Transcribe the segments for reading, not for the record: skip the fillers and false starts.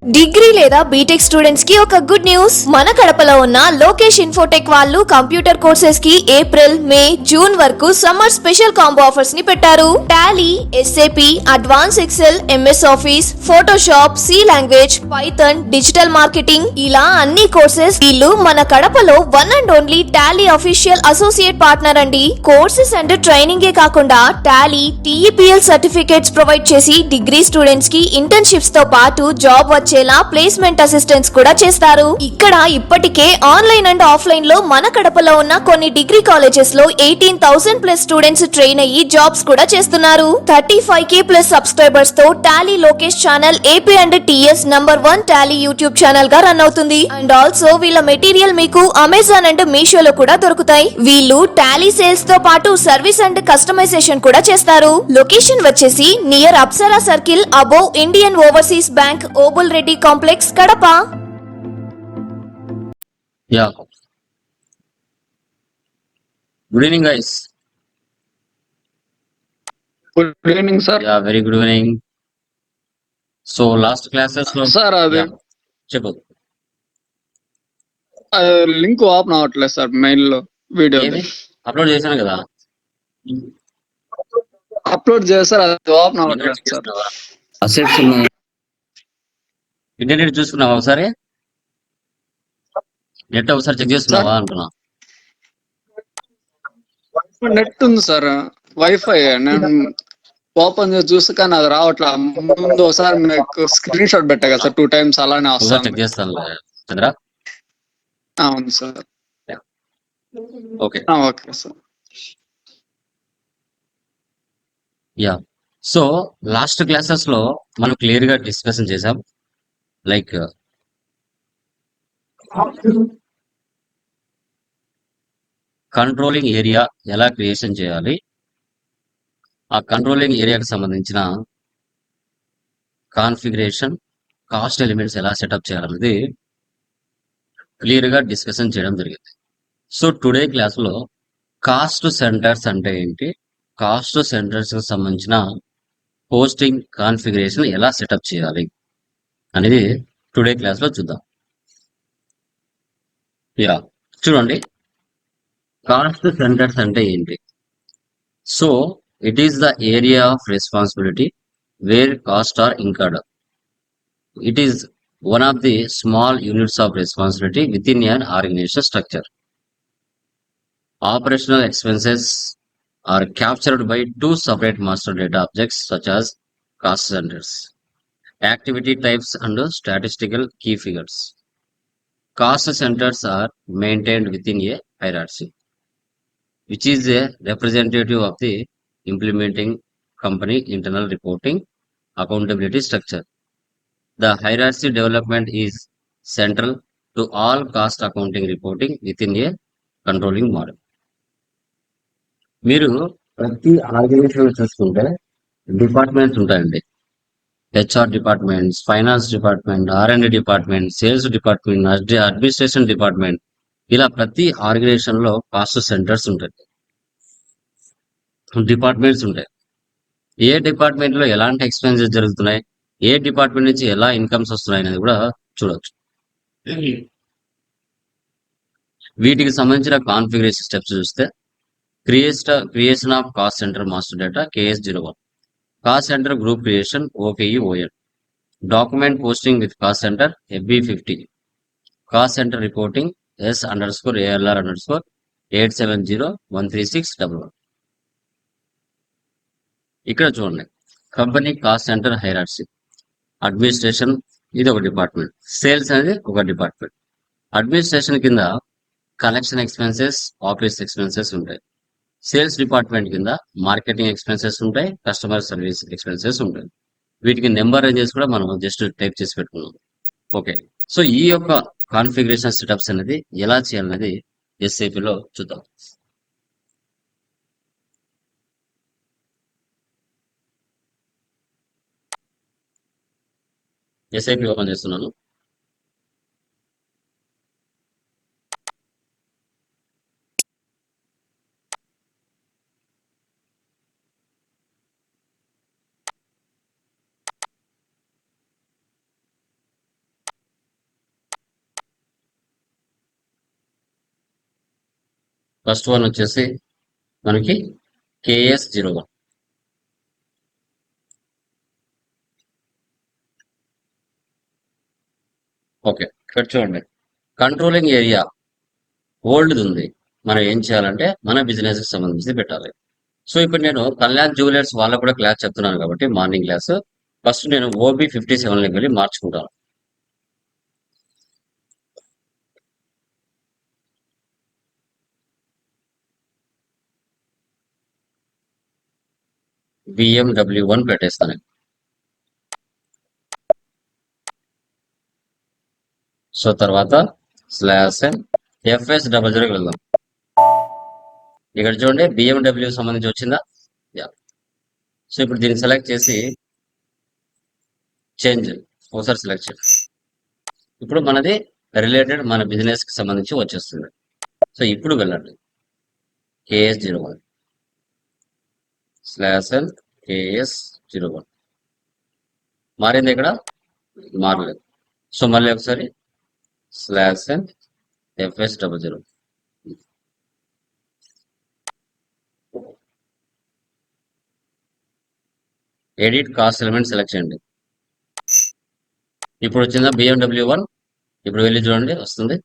Degree లేదా BTech students కి ఒక గుడ్ న్యూస్. మన కడపలో ఉన్న లోకేష్ ఇన్ఫోటెక్ వాళ్ళు కంప్యూటర్ కోర్సెస్ కి ఏప్రిల్, మే, జూన్ వరకు సమ్మర్ స్పెషల్ కాంబో ఆఫర్స్ ని పెట్టారు. Tally, SAP, advance Excel, MS Office, Photoshop, C language, Python, digital marketing ఇలా అన్ని కోర్సెస్. వీళ్ళు మన కడపలో one and only Tally official associate partner అండి. కోర్సెస్ అండ్ ట్రైనింగ్ ఏ కాకుండా టాలీ, టీఈపీఎల్ సర్టిఫికేట్స్ ప్రొవైడ్ చేసి డిగ్రీ స్టూడెంట్స్ కి ఇంటర్న్షిప్స్ తో పాటు జాబ్ వచ్చేలా ప్లేస్మెంట్ అసిస్టెన్స్ కూడా చేస్తారు. ఇక్కడ ఇప్పటికే ఆన్లైన్ అండ్ ఆఫ్లైన్ లో మన కడపలో ఉన్న కొన్ని డిగ్రీ కాలేజెస్ లో 18,000 ప్లస్ స్టూడెంట్స్ ట్రైన్ అయ్యి జాబ్స్ కూడా చేస్తున్నారు. 35K ప్లస్ సబ్స్క్రైబర్స్ తో Tally Lokesh channel AP and TS #1 Tally YouTube channel గా రన్ అవుతుంది. అండ్ ఆల్సో వీళ్ళ మెటీరియల్ మీకు అమెజాన్ అండ్ మీషోలో కూడా దొరుకుతాయి. వీళ్ళు టాలీ సేల్స్ తో పాటు సర్వీస్ అండ్ కస్టమైజేషన్ కూడా చేస్తారు. లొకేషన్ వచ్చేసి near Apsara circle above Indian overseas bank, Obul Reddy complex, Kadapa. Yeah. Good evening, guys. Good evening, sir. Yeah, very good evening. So last classes లో Sir, అది yeah, చెప్పు. లింక్ ఓపెన్ అవ్వట్లేదు sir mail లో video ఏమి upload చేశాను కదా. అప్లోడ్ చేస్తారు, అది ఓపెన్ అవ్వట్లేదు సార్. అసెట్స్ ఇంటర్నెట్ చూసుకున్నావా ఒకసారి? నెట్ ఒకసారి చెక్ చేసుకున్నావా అంటున్నా. నెట్ ఉంది సార్, వైఫై. నేను ఓపెన్ చేసి చూస్తే కానీ అది రావట్లా. ముందు ఒకసారి మీకు స్క్రీన్ షాట్ పెట్టా కదా సార్, 2 times అలానే ఒకసారి చెక్ వస్తుంది. చేస్తాను చంద్ర. అవును sir. Okay okay sir. Yeah. So last classes లో మనం క్లియర్ గా డిస్కషన్ చేసాం. లైక్ కంట్రోలింగ్ ఏరియా ఎలా క్రియేషన్ చేయాలి, ఆ కంట్రోలింగ్ ఏరియాకి సంబంధించిన కాన్ఫిగరేషన్, కాస్ట్ ఎలిమెంట్స్ ఎలా సెటప్ చేయాలనేది క్లియర్ గా డిస్కషన్ చేయడం జరిగింది. సో టుడే క్లాస్ లో కాస్ట్ సెంటర్స్ అంటే ఏంటి, కాస్ట్ సెంటర్స్ కి సంబంధించిన పోస్టింగ్ కాన్ఫిగరేషన్ ఎలా సెటప్ చేయాలి అనేది టుడే క్లాస్ లో చూద్దాం. యా, చూడండి, కాస్ట్ సెంటర్స్ అంటే ఏంటి. So it is the area of responsibility where cost are incurred. It is one of the small units of responsibility within an organization structure. Operational expenses are captured by two separate master data objects such as cost centers, activity types and statistical key figures. Cost centers are maintained within a hierarchy, which is a representative of the implementing company internal reporting accountability structure. The hierarchy development is central to all cost accounting reporting within a controlling model. మీరు ప్రతి organisation చూసుకుంటే departments ఉంటాయండి. HR departments, finance department, R&D department, sales department, administration department, ఇలా ప్రతి organisation లో cost centres ఉంటాయి, departments ఉంటాయి. ఏ department లో ఎలాంటి ఎక్స్పెన్సెస్ జరుగుతున్నాయి, ఏ డిపార్ట్మెంట్ నుంచి ఎలా ఇన్కమ్స్ వస్తున్నాయి అనేది కూడా చూడవచ్చు. వీటికి సంబంధించిన కాన్ఫిగరేషన్ స్టెప్స్ చూస్తే creation of cost centre master data KS01, cost centre group creation OKE-ON, document posting with cost centre FB50, cost centre reporting S_ALR_87013611. ఇక్కడ చూడండి, company cost centre hierarchy. Administration ఇది ఒక డిపార్ట్మెంట్, సేల్స్ అనేది ఒక department. Administration కింద collection expenses, office expenses ఉంటాయి. Sales department కింద marketing expenses ఉంటాయి, కస్టమర్ సర్వీస్ ఎక్స్పెన్సెస్ ఉంటాయి. వీటికి నెంబర్ రేంజెస్ కూడా మనం జస్ట్ టైప్ చేసి పెట్టుకున్నాం. ఓకే, సో ఈ యొక్క కాన్ఫిగరేషన్ సెటప్స్ అనేది ఎలా చేయాలనేది SAP లో చూద్దాం. SAP ఓపెన్ చేస్తున్నాను. ఫస్ట్ వన్ వచ్చేసి మనకి KS01. ఓకే, ఇక్కడ చూడండి, కంట్రోలింగ్ ఏరియా ఓల్డ్ ఉంది. మనం ఏం చేయాలంటే మన బిజినెస్ కి సంబంధించి పెట్టాలి. సో ఇప్పుడు నేను కళ్యాణ్ జ్యువెలర్స్ వాళ్ళకు కూడా క్లాస్ చెప్తున్నాను కాబట్టి మార్నింగ్ క్లాస్ ఫస్ట్ నేను OB57లోకి వెళ్ళి మార్చుకుంటాను. BMW1 పెట్టేస్తాను. సో తర్వాత /FS00కి వెళ్దాం. ఇక్కడ చూడండి BMW సంబంధించి వచ్చిందా? యా. సో ఇప్పుడు దీన్ని సెలెక్ట్ చేసి చేంజ్ ఒకసారి సెలెక్ట్ చేయండి. ఇప్పుడు మనది రిలేటెడ్ మన బిజినెస్ కి సంబంధించి వచ్చేస్తుంది. సో ఇప్పుడు వెళ్ళండి KS01 /N KS01 మారింది ఇక్కడ? మారలేదు. సో మళ్ళీ ఒకసారి /N FS00. Edit cost element select చేయండి. ఇప్పుడు వచ్చిందా BMW1? ఇప్పుడు వెళ్ళి చూడండి వస్తుంది.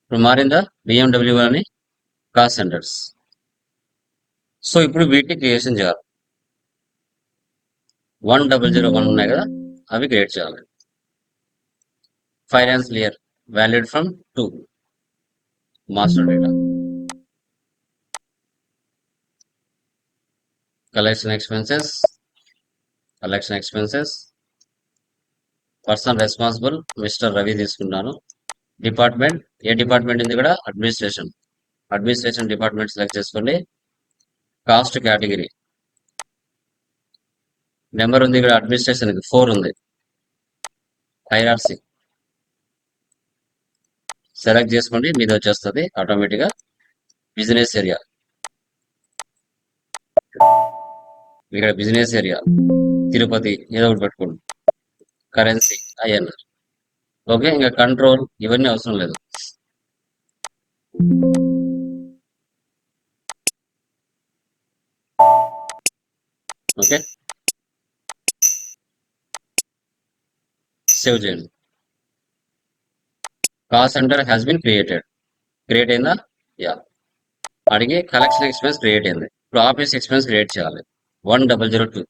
ఇప్పుడు మారిందా BMW అని కాస్ట్ సెంటర్స్. సో ఇప్పుడు వీటిని క్రియేషన్ చేయాలి. 1001 ఉన్నాయి కదా, అవి క్రియేట్ చేయాలి. Finance year valid from 2 master data. Collection expenses person responsible mister Ravi తీసుకున్నాను. డిపార్ట్మెంట్, ఏ డిపార్ట్మెంట్ ఉంది ఇక్కడ? అడ్మినిస్ట్రేషన్ డిపార్ట్మెంట్ సెలెక్ట్ చేసుకోండి. కాస్ట్ కేటగిరీ నెంబర్ ఉంది ఇక్కడ, అడ్మినిస్ట్రేషన్ 4 ఉంది. హైరార్సీ సెలెక్ట్ చేసుకోండి, మీద వచ్చేస్తుంది ఆటోమేటిక్ గా. బిజినెస్ ఏరియా, ఇక్కడ బిజినెస్ ఏరియా తిరుపతి ఏదో ఒకటి పెట్టుకోండి. Currency INR. ఓకే, ఇంకా కంట్రోల్ ఇవన్నీ అవసరం లేదు. ఓకే, సేవ్ చేయండి. Cost centre has been create అయిందా? యా. అడిగి కలెక్షన్ ఎక్స్పెన్స్ క్రియేట్ అయింది. ఇప్పుడు ఆఫీస్ ఎక్స్పెన్స్ క్రియేట్ చేయాలి. 1002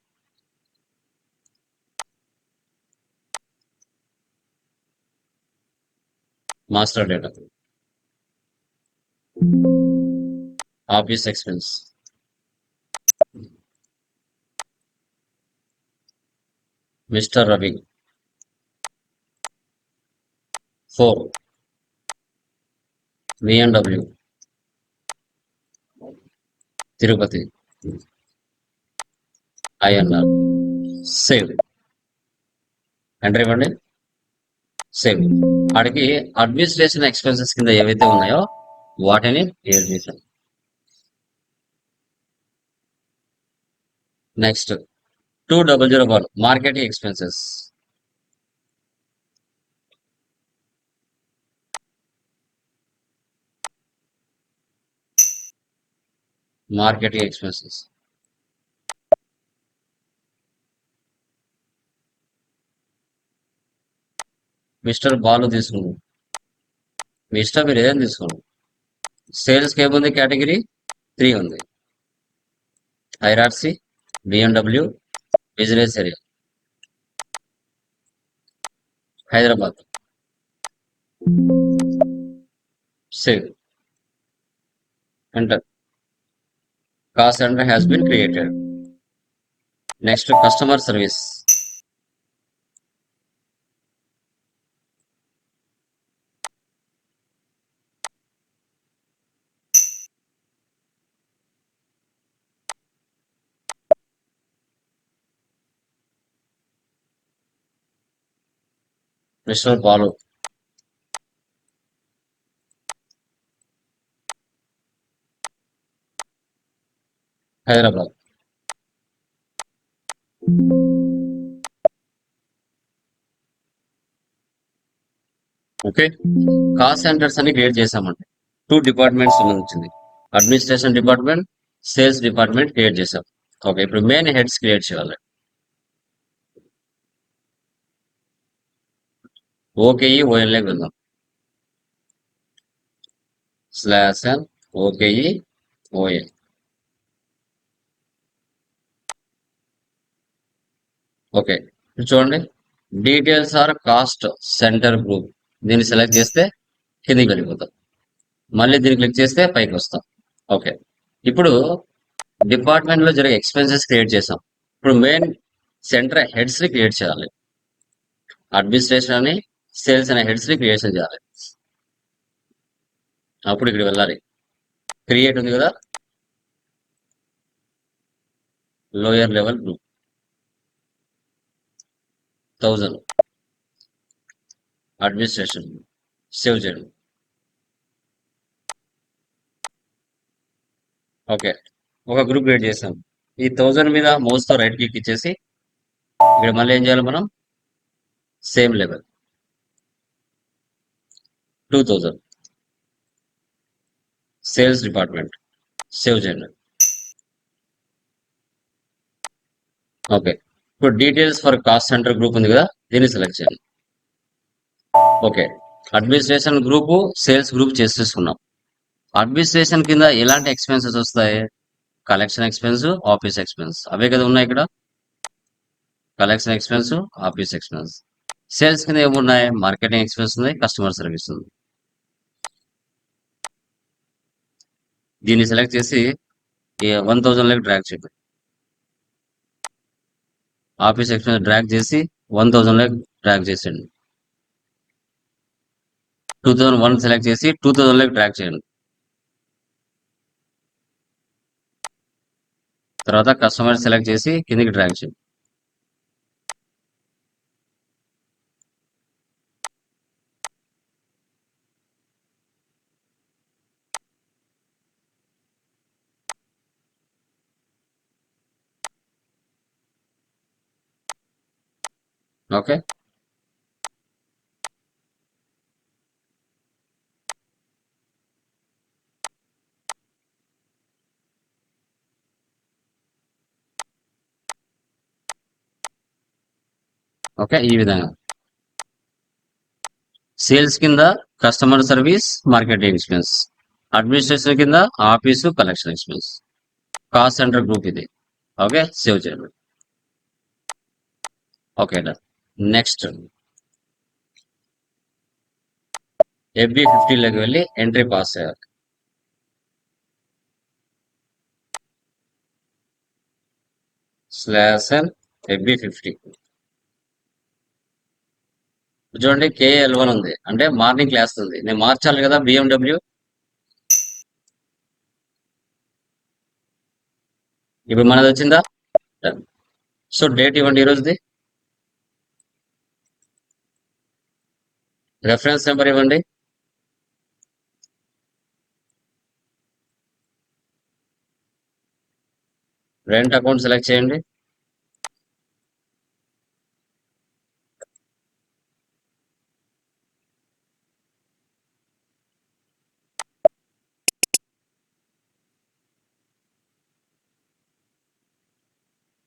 master data office expense. Mister Ravi 4 BMW Tirupati INR. Save, enter ఇవ్వండి, సేవ్. వాడికి అడ్మినిస్ట్రేషన్ ఎక్స్పెన్సెస్ కింద ఏవైతే ఉన్నాయో వాటిని క్లియర్ చేశాను. Next 2001 marketing expenses. Mister Balu తీసుకోండి, మీ ఇష్టం, మీరు ఏదైనా తీసుకోండి. సేల్స్కి ఏముంది? కేటగిరీ 3 ఉంది. Hierarchy BMW business area Hyderabad. Save, enter. Cost centre has been created. Next customer service. Mister Balu Hyderabad. Okay, cost centres అని క్రియేట్ చేసామండి. 2 డిపార్ట్మెంట్స్ వచ్చింది. Administration department, sales department create చేసాం. ఓకే, ఇప్పుడు మెయిన్ హెడ్స్ క్రియేట్ చేయాలి. ఓకేఈ ఓఎన్లోకి వెళ్దాం. /n ఓకేఈ ఓఎన్. ఓకే, ఇప్పుడు చూడండి, details are cost centre group. దీన్ని సెలెక్ట్ చేస్తే కిందికి వెళ్ళిపోతాం. మళ్ళీ దీన్ని క్లిక్ చేస్తే పైకి వస్తాం. ఓకే, ఇప్పుడు డిపార్ట్మెంట్ లో జరిగే ఎక్స్పెన్సెస్ క్రియేట్ చేసాం. ఇప్పుడు మెయిన్ సెంటర్ హెడ్స్ ని క్రియేట్ చేయాలి. అడ్మినిస్ట్రేషన్ అని, సేల్స్ అనే హెడ్స్ ని క్రియేషన్ చేయాలి. అప్పుడు ఇక్కడ వెళ్ళాలి. క్రియేట్ ఉంది కదా, lower level group 1000 administration save చేయండి. ఓకే, ఒక గ్రూప్ క్రియేట్ చేసాం. ఈ 1000 మీద మౌస్ తో రైట్ క్లిక్ ఇచ్చేసి ఇక్కడ మళ్ళీ ఏం చేయాలి మనం, same level 2000 sales department save చేయండి. ఓకే, ఇప్పుడు details for cost centre group ఉంది కదా, దీన్ని సెలెక్ట్ చేయండి. Okay, administration group, sales group చేసేసుకున్నాం. అడ్మినిస్ట్రేషన్ కింద ఎలాంటి ఎక్స్పెన్సెస్ వస్తాయి, కలెక్షన్ ఎక్స్పెన్స్, ఆఫీస్ ఎక్స్పెన్స్, అవే కదా ఉన్నాయి ఇక్కడ. Collection expense, office expense. Sales కింద ఏమున్నాయి, మార్కెటింగ్ ఎక్స్పెన్స్ ఉంది, కస్టమర్ సర్వీస్ ఉంది. దీన్ని సెలెక్ట్ చేసి 1000 లెక్క డ్రాగ్ చేయండి. ఆఫీస్ ఎక్స్పెన్స్ డ్రాగ్ చేసి 1000 లెక్క డ్రాగ్ చేసేయండి. 2001 సెలెక్ట్ చేసి 2000 లెక్క డ్రాగ్ చేయండి. తర్వాత కస్టమర్ సెలెక్ట్ చేసి కిందికి డ్రాగ్ చేయండి. ఓకే, ఓకే, ఈ విధంగా సేల్స్ కింద customer service, marketing expense. Administration కింద office, collection expense. Cost centre group ఇది. ఓకే, సేవ్ చేయండి. ఓకే, నెక్స్ట్ FB50 లోకి వెళ్ళి ఎంట్రీ పాస్ చేయాలి. /n FB50. చూడండి, KL1 ఉంది, అంటే మార్నింగ్ క్లాస్ ఉంది. నేను మార్చాలి కదా BMW. ఇప్పుడు మనది వచ్చిందా. సో డేట్ ఇవ్వండి ఈరోజుది. రెఫరెన్స్ నెంబర్ ఇవ్వండి. రెంట్ అకౌంట్ సెలెక్ట్ చేయండి.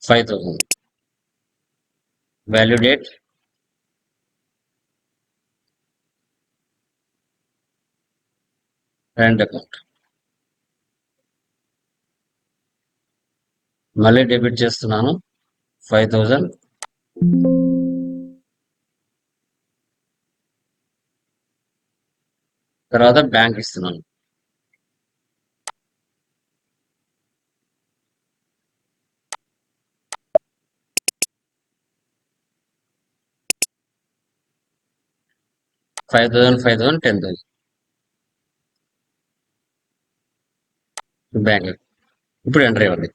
$5000. Value date, rent account. మళ్ళీ డెబిట్ చేస్తున్నాను 5000. తర్వాత బ్యాంక్ ఇస్తున్నాను. $5000 $10,000 బ్యాంక్. ఇప్పుడు ఎంటర్ ఇవ్వండి.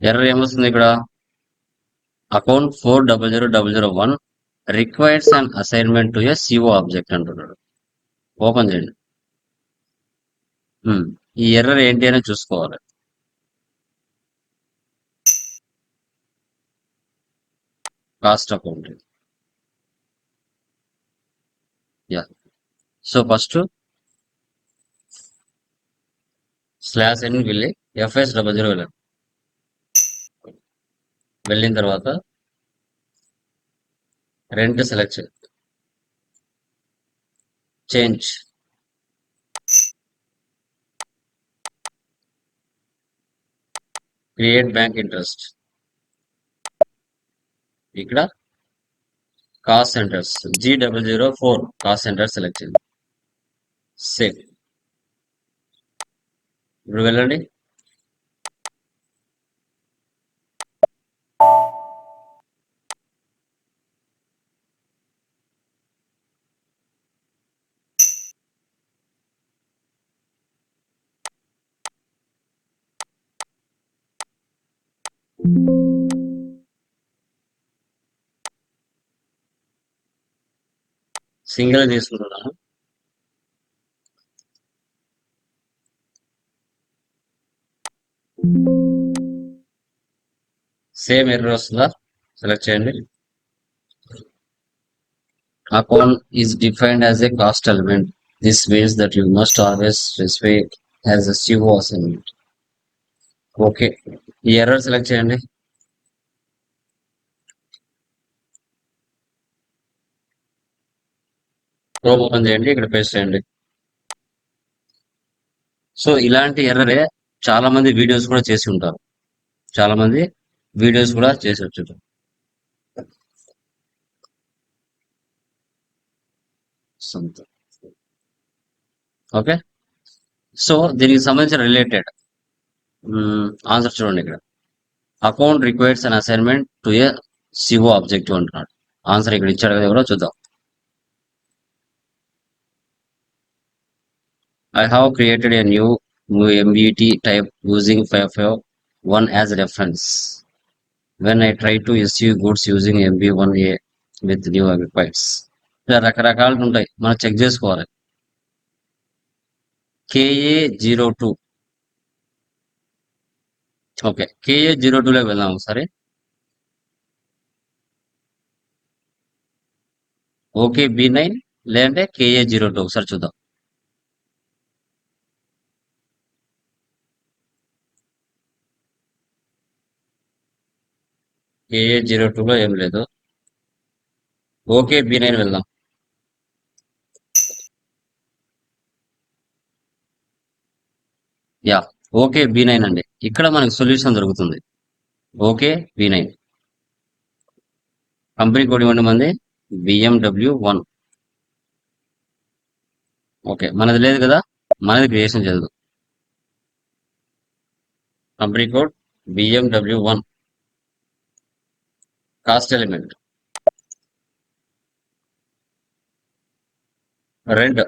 ఎర్రర్ ఏమొస్తుంది ఇక్కడ, account 400001 requires and assignment to a CO object అంటున్నాడు. ఓపెన్ చేయండి. ఈ ఎర్రర్ ఏంటి అని చూసుకోవాలి. Cost account. Yeah. So first /n వెళ్ళి FS00 వెళ్ళండి. వెళ్ళిన తర్వాత rent select change create bank interest. ఇక్కడ cost centres G004 cost centre select చేయండి. సేవ్. ఇప్పుడు వెళ్ళండి. సింగిల్ తీసుకుంటున్నాను. సేమ్ ఎర్రర్ వస్తుందా? సెలెక్ట్ చేయండి. Account is defined as a cost element. This means that you must always specify as a CO assignment. Okay. ఈ error select చేయండి. Chrome open చేయండి. ఇక్కడ పేస్ట్ చేయండి. సో ఇలాంటి ఎర్రరే చాలా మంది వీడియోస్ కూడా చేసి ఉంటారు. చాలా మంది వీడియోస్ కూడా చేసి వచ్చుంటారు. ఓకే. సో దీనికి సంబంధించిన రిలేటెడ్ ఆన్సర్ చూడండి. ఇక్కడ account requires an assignment to a CO objective అంటున్నాడు. ఆన్సర్ ఇక్కడ ఇచ్చాడు కదా, ఎవరో చూద్దాం. I have created a new MBT type using 551 as reference. When I try to issue goods using MB1A with new requirements. ఇలా రకరకాలు ఉంటాయి, మనం చెక్ చేసుకోవాలి. KA02. ఓకే, KA02లోకి వెళ్దాం ఒకసారి. ఓకే B9 లేదంటే KA02 ఒకసారి చూద్దాం. KA02లో ఏం లేదు. ఓకే B9 వెళ్దాం. యా, ఓకే B9 అండి. ఇక్కడ మనకి సొల్యూషన్ దొరుకుతుంది. ఓకే B9 కంపెనీ కోడ్ ఇవ్వండి. మంది BMW1. ఓకే, మనది లేదు కదా, మనది క్రియేషన్ చేయదు. Company code BMW1 cost element rent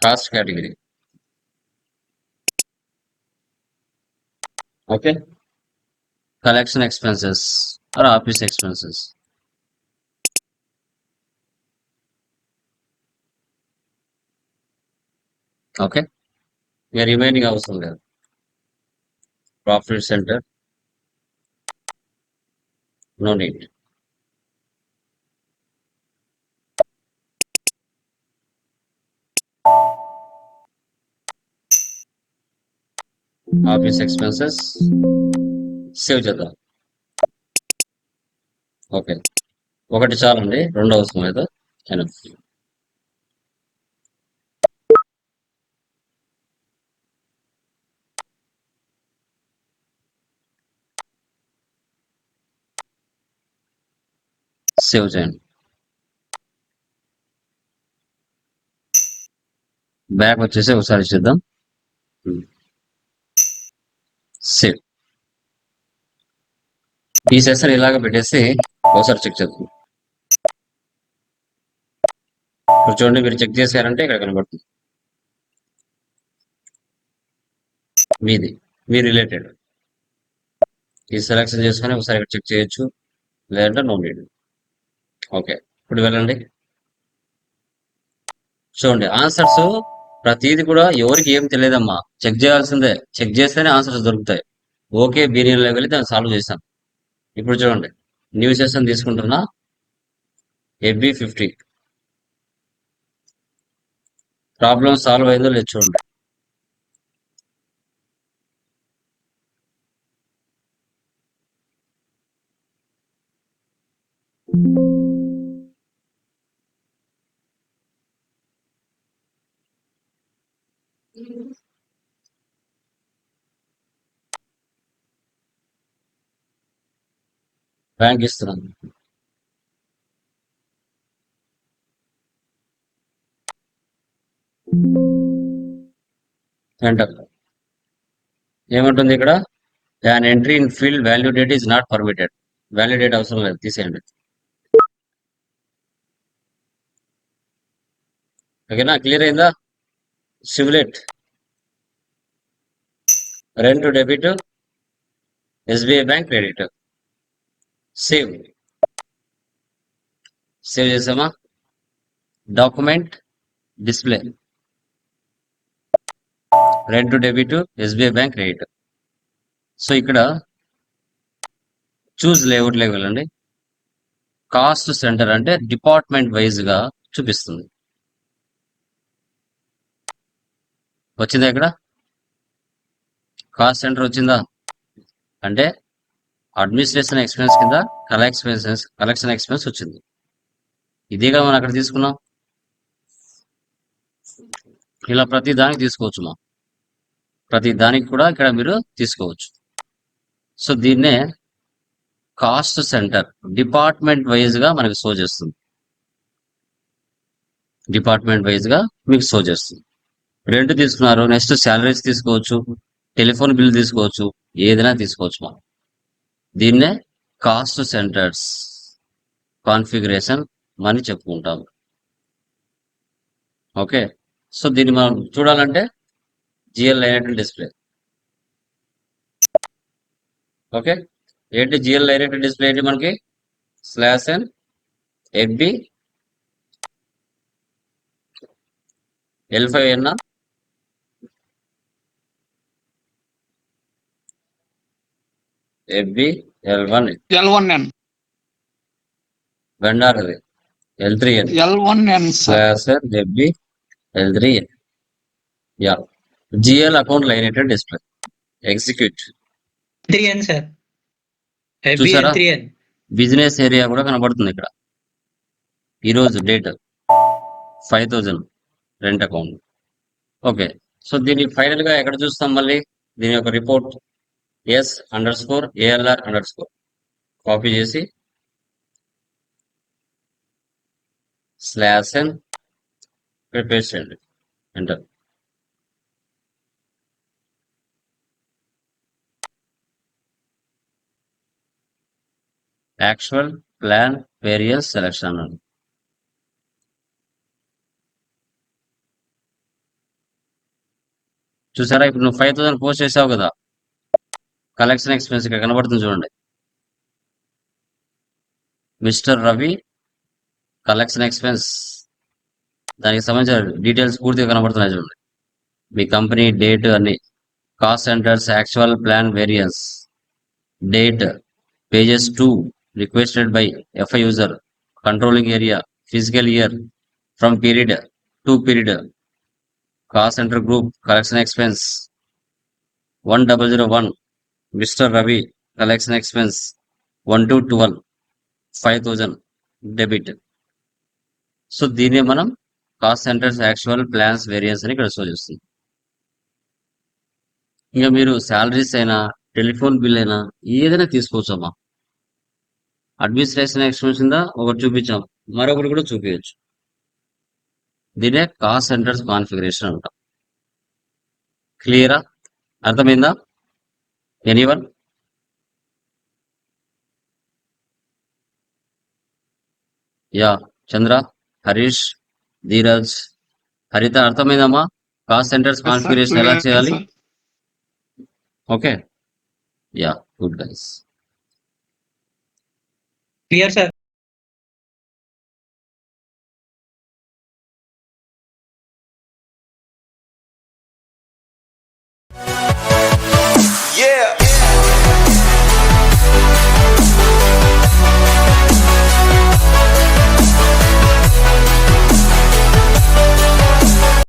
cost category. Okay, collection expenses are office expenses. Okay, ఇక రిమైనింగ్ అవసరం లేదు. Profit centre no need. Office expenses save చేద్దాం. ఓకే, ఒకటి చాలండి, రెండు అవసరం లేదు. సేవ్ చేయండి. బ్యాక్ వచ్చేసి ఒకసారి చూద్దాం. సేవ్. ఈ సెషన్ ఇలాగ పెట్టేసి ఒకసారి చెక్ చేద్దాం. ఇప్పుడు చూడండి, మీరు చెక్ చేశారంటే ఇక్కడ కనబడుతుంది మీది, మీ రిలేటెడ్. ఈ సెలెక్షన్ చేసుకొని ఒకసారి ఇక్కడ చెక్ చేయొచ్చు, లేదంటే నో నీడ్. ఓకే, ఇప్పుడు వెళ్ళండి. చూడండి ఆన్సర్స్ ప్రతిది కూడా ఎవరికి ఏం తెలియదమ్మా, చెక్ చేయాల్సిందే. చెక్ చేస్తేనే ఆన్సర్స్ దొరుకుతాయి. ఓకే B9లోకి వెళ్ళి దాన్ని సాల్వ్ చేశాం. ఇప్పుడు చూడండి, న్యూ సెషన్ తీసుకుంటున్నా. FB50 ప్రాబ్లం సాల్వ్ అయిందో లేదు చూడండి. బ్యాంక్ ఇస్తున్నాను. ఎంటర్. ఏమంటుంది ఇక్కడ? an entry in field value date is not permitted. Value date అవసరం లేదు, తీసేయండి. ఓకేనా? క్లియర్ అయిందా? Simulate rent debit SBI bank credit. Save చేసామా? Document display rent debit SBI bank credit. So ఇక్కడ చూస్ లేఅవుట్ లేక వెళ్ళండి. కాస్ట్ సెంటర్ అంటే డిపార్ట్మెంట్ వైజ్ గా చూపిస్తుంది. వచ్చిందా? ఇక్కడ కాస్ట్ సెంటర్ వచ్చిందా? అంటే అడ్మినిస్ట్రేషన్ ఎక్స్పెన్స్ కింద కలెక్షన్ ఎక్స్పెన్స్ వచ్చింది. ఇదేగా మనం అక్కడ తీసుకున్నాం. ఇలా ప్రతి దానికి తీసుకోవచ్చు. మా ప్రతి దానికి కూడా ఇక్కడ మీరు తీసుకోవచ్చు. సో దీన్నే కాస్ట్ సెంటర్ డిపార్ట్మెంట్ వైజ్ గా మనకి షో చేస్తుంది. డిపార్ట్మెంట్ వైజ్ గా మీకు షో చేస్తుంది. రెంట్ తీసుకున్నారు, నెక్స్ట్ శాలరీస్ తీసుకోవచ్చు, టెలిఫోన్ బిల్ తీసుకోవచ్చు, ఏదైనా తీసుకోవచ్చు. మనం దీన్నే కాస్ట్ సెంటర్స్ కాన్ఫిగరేషన్ అని చెప్పుకుంటాం. ఓకే. సో దీన్ని మనం చూడాలంటే జిఎల్ లైనెట్ డిస్ప్లే. ఓకే. ఏంటి జిఎల్ లైనెట్ డిస్ప్లే? ఏంటి మనకి? /n FB L5N FB L1N vendor అది L3N L1N /n FB L3N. Yeah, GL account line item display execute 3N sir. చూసారా? 3N బిజినెస్ ఏరియా కూడా కనబడుతుంది ఇక్కడ. ఈరోజు date 5000 rent account. Okay. So దీన్ని ఫైనల్ గా ఎక్కడ చూస్తాం? మళ్ళీ దీని యొక్క రిపోర్ట్ S_ALR_ కాపీ చేసి /n ఇక్కడ పేస్ట్ చేయండి. Enter. Actual plan variance selection అని చూసారా? ఇప్పుడు నువ్వు 5000 పోస్ట్ చేసావు కదా, కలెక్షన్ ఎక్స్పెన్స్ ఇక్కడ కనబడుతుంది చూడండి. మిస్టర్ రవి కలెక్షన్ ఎక్స్పెన్స్, దానికి సంబంధించిన డీటెయిల్స్ పూర్తిగా కనబడుతున్నాయి చూడండి. మీ కంపెనీ డేట్ అన్ని, cost centres, actual plan variance, date, pages 2 requested by FI user, controlling area, physical year, from period to period, cost centre group, collection expense 1001 mister Ravi collection expense 1 to 12 5000 debit. So దీన్ని మనం cost centres, actual plans, variance అని ఇక్కడ show చేస్తుంది. ఇంకా మీరు salaries అయినా, telephone bill అయినా ఏదైనా తీసుకోవచ్చు అమ్మా. అడ్మినిస్ట్రేషన్ ఎక్స్పెన్స్ కింద ఒకటి చూపించాం, మరొకటి కూడా చూపించచ్చు. దీనే కాస్ట్ సెంటర్స్ కాన్ఫిగరేషన్ అంటాం. క్లియరా? అర్థమైందా? ఎనీవన్? యా, చంద్ర, హరీష్, ధీరజ్, హరిత అర్థమైందమ్మా? కాస్ట్ సెంటర్స్ కాన్ఫిగరేషన్ ఎలా చేయాలి? Okay. Yeah, good guys. Clear sir.